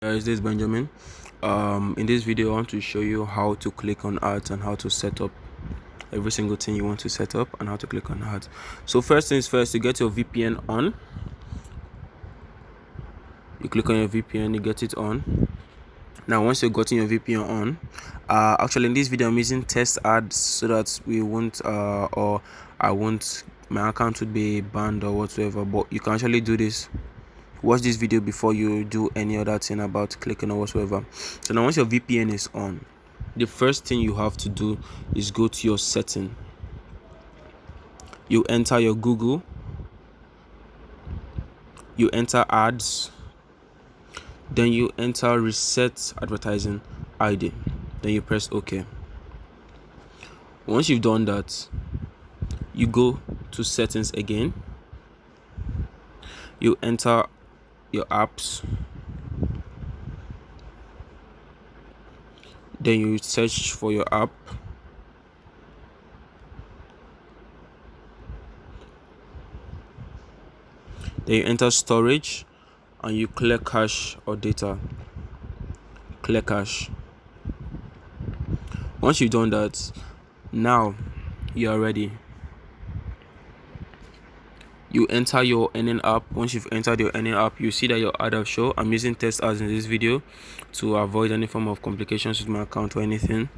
Guys, this is Benjamin. In this video I want to show you how to click on ads and how to set up every single thing you want to set up and how to click on ads. So first things first, you get your VPN on. You click on your VPN, you get it on. Now once you've gotten your VPN on, actually in this video I'm using test ads so that we won't or I won't, my account would be banned or whatsoever, but you can actually do this. Watch this video before you do any other thing about clicking or whatsoever. So now once your VPN is on, the first thing you have to do is go to your setting. You enter your Google, you enter ads, then you enter reset advertising ID, then you press OK. Once you've done that, you go to settings again, you enter your apps, then you search for your app, then you enter storage and you clear cache or data. Clear cache. Once you've done that, now you are ready. You enter your earning app. Once you've entered your earning app, you see that your ad will show. I'm using test ads in this video to avoid any form of complications with my account or anything.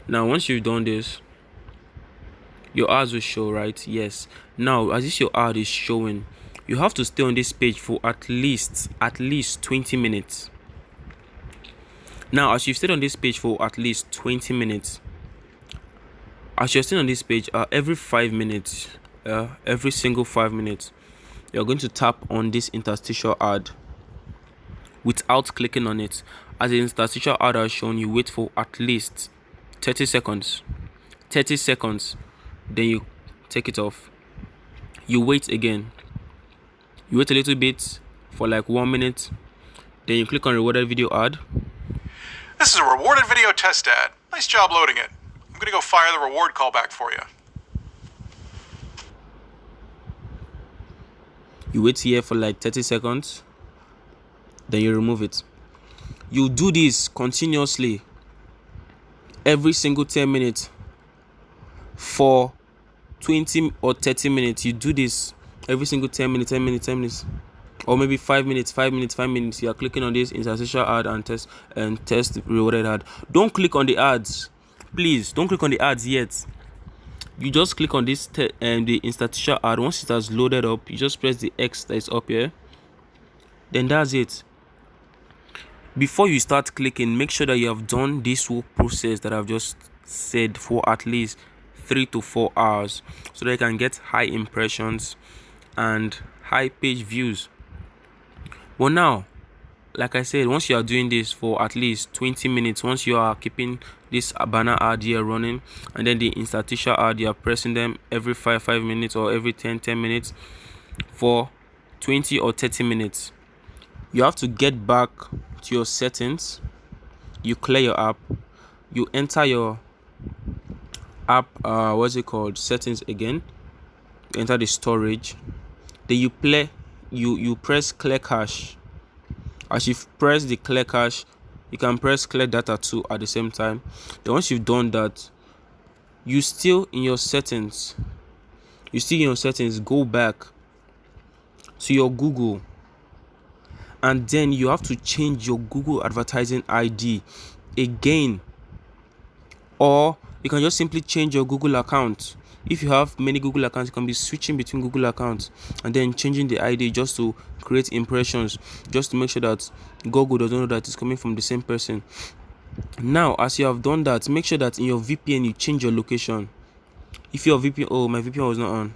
Now once you've done this, your ads will show, right? Yes. Now as this your ad is showing, you have to stay on this page for at least 20 minutes. Now as you've stayed on this page for at least 20 minutes, as you're staying on this page, every 5 minutes, every single 5 minutes, you're going to tap on this interstitial ad without clicking on it. As the interstitial ad has shown, you wait for at least 30 seconds. Then you take it off. You wait again. You wait a little bit for like 1 minute. Then you click on rewarded video ad. This is a rewarded video test ad. Nice job loading it. I'm gonna go fire the reward callback for you. You wait here for like 30 seconds. Then you remove it. You do this continuously every single 10 minutes for 20 or 30 minutes. You do this every single 10 minutes, or maybe 5 minutes. You are clicking on this interstitial ad and test rewarded ad. Don't click on the ads, please. Don't click on the ads yet. You just click on this and the interstitial ad. Once it has loaded up, you just press the X that is up here. Then that's it. Before you start clicking, make sure that you have done this whole process that I've just said for at least 3 to 4 hours, so that you can get high impressions and high page views. But now, like I said, once you are doing this for at least 20 minutes, once you are keeping this banner ad here running, and then the interstitial ad, you are pressing them every 5 minutes or every 10 minutes for 20 or 30 minutes, you have to get back to your settings. You clear your app, you enter your app settings again, you enter the storage, then you press clear cache. As you press the clear cache, you can press clear data too at the same time. Then once you've done that, you still in your settings, go back to your Google, and then you have to change your Google advertising ID again, or you can just simply change your Google account. If you have many Google accounts, you can be switching between Google accounts and then changing the ID just to create impressions, just to make sure that Google doesn't know that it's coming from the same person. Now as you have done that, make sure that in your VPN you change your location. If your VPN, my VPN was not on.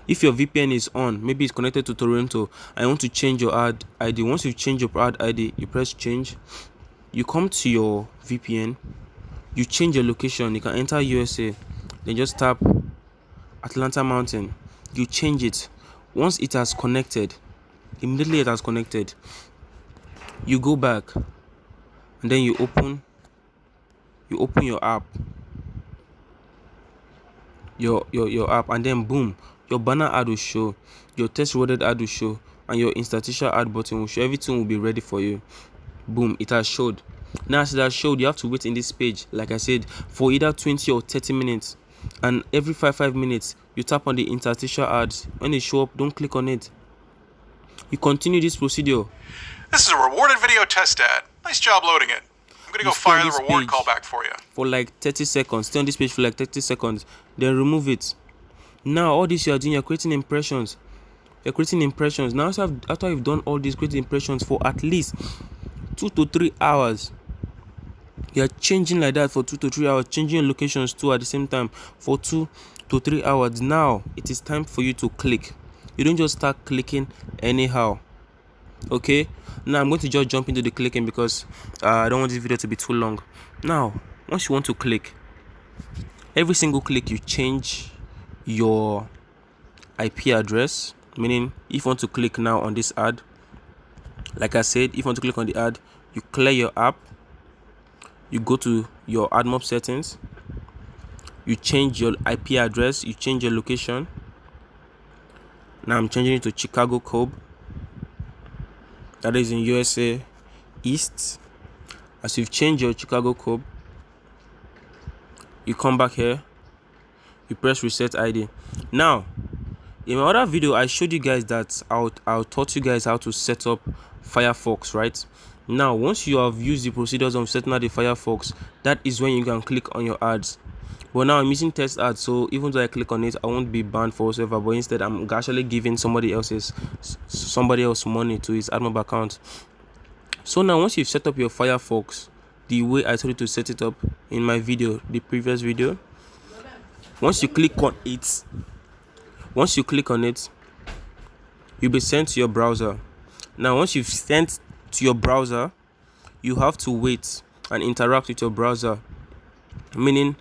If your VPN is on, maybe it's connected to Toronto, I want to change your ad ID. Once you change your ad ID, you press change. You come to your VPN, you change your location. You can enter USA, then just tap Atlanta Mountain. You change it. Once it has connected, immediately it has connected, you go back and then you open your app, your app, and then boom, your banner ad will show, your test rewarded ad will show, and your interstitial ad button will show. Everything will be ready for you. Boom, it has showed. Now as it has showed, you have to wait in this page, like I said, for either 20 or 30 minutes, and every 5 minutes you tap on the interstitial ads. When they show up, don't click on it. You continue this procedure. This is a rewarded video test ad. Nice job loading it. I'm gonna go fire the reward callback for you. For like 30 seconds. Stay on this page for like 30 seconds. Then remove it. Now all this you are doing, you're creating impressions. Now after you've done all these, creating impressions for at least 2 to 3 hours. You're changing like that for 2 to 3 hours, changing your locations too at the same time for 2 to 3 hours. Now it is time for you to click. You don't just start clicking anyhow. Okay, now I'm going to just jump into the clicking because I don't want this video to be too long. Now once you want to click, every single click you change your IP address. Meaning if you want to click now on this ad, like I said, if you want to click on the ad, you clear your app, you go to your AdMob settings, you change your IP address, you change your location. Now I'm changing it to Chicago Cove, that is in USA East. As you've changed your Chicago Cove, you come back here, you press reset ID. Now in my other video I showed you guys that I taught you guys how to set up Firefox, right? Now once you have used the procedures of setting up the Firefox, that is when you can click on your ads. But now I'm using test ads, so even though I click on it, I won't be banned for whatsoever, but instead I'm actually giving somebody else money to his AdMob account. So now once you've set up your Firefox the way I told you to set it up in my video, the previous video, once you click on it, you'll be sent to your browser. Now once you've sent to your browser, you have to wait and interact with your browser. Meaning,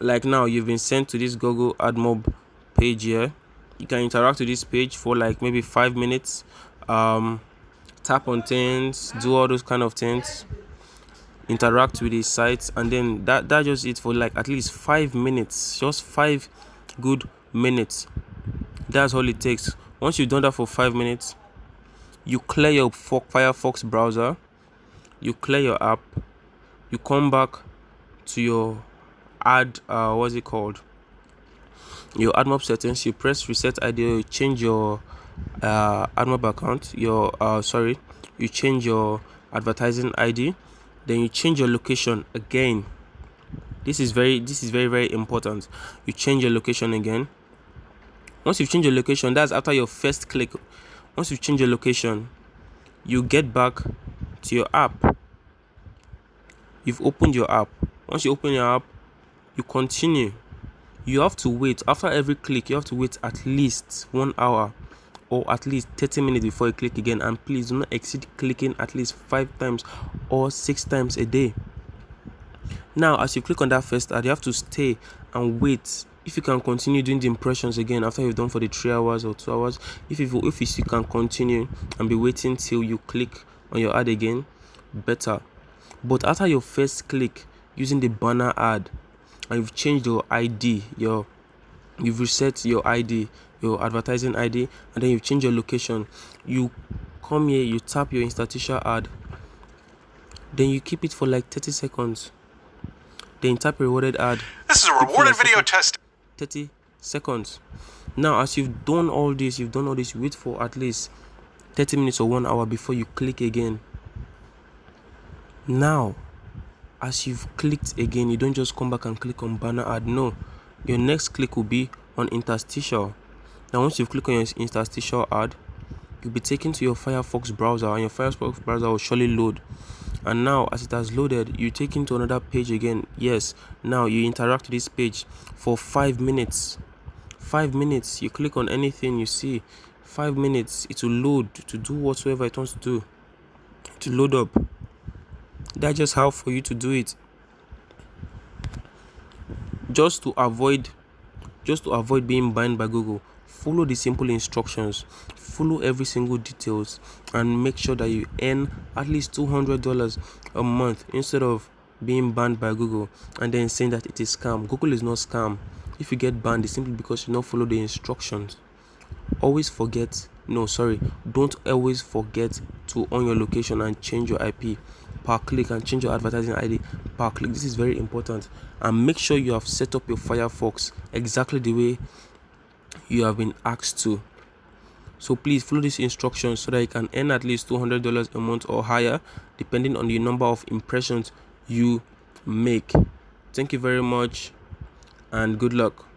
like now you've been sent to this Google AdMob page here. You can interact with this page for like maybe 5 minutes. Tap on things, do all those kind of things, interact with the site, and then that just it for like at least 5 minutes. Just 5 good minutes. That's all it takes. Once you've done that for 5 minutes, you clear your Firefox browser, you clear your app, you come back to your your AdMob settings, you press reset ID, you change your AdMob account, you change your advertising ID, then you change your location again. This is very very important. You change your location again. Once you've changed your location, that's after your first click. Once you've changed your location, you get back to your app. You've opened your app. Once you open your app, you continue. You have to wait. After every click, you have to wait at least 1 hour or at least 30 minutes before you click again. And please do not exceed clicking at least 5 times or 6 times a day. Now as you click on that first ad, you have to stay and wait. If you can continue doing the impressions again after you've done for the 3 hours or 2 hours, if you can continue and be waiting till you click on your ad again, better. But after your first click using the banner ad, and you've changed your ID, you've reset your ID, your advertising ID, and then you've changed your location, you come here, you tap your interstitial ad, then you keep it for like 30 seconds, then tap rewarded ad. This is a rewarded video test. 30 seconds. Now as you've done all this, you wait for at least 30 minutes or 1 hour before you click again. Now as you've clicked again, you don't just come back and click on banner ad. No, your next click will be on interstitial. Now once you've clicked on your interstitial ad, you'll be taken to your Firefox browser, and your Firefox browser will surely load. And now as it has loaded, you take into another page again. Yes, now you interact with this page for 5 minutes. 5 minutes, you click on anything you see, 5 minutes, it will load to do whatsoever it wants to do, to load up. That's just how for you to do it. Just to avoid being banned by Google, follow the simple instructions, follow every single details, and make sure that you earn at least $200 a month instead of being banned by Google and then saying that it is scam. Google is not scam. If you get banned, it's simply because you don't follow the instructions. Always forget don't always forget to on your location and change your IP per click, and change your advertising ID per click. This is very important. And make sure you have set up your Firefox exactly the way you have been asked to. So please follow these instructions so that you can earn at least $200 a month or higher, depending on the number of impressions you make. Thank you very much and good luck.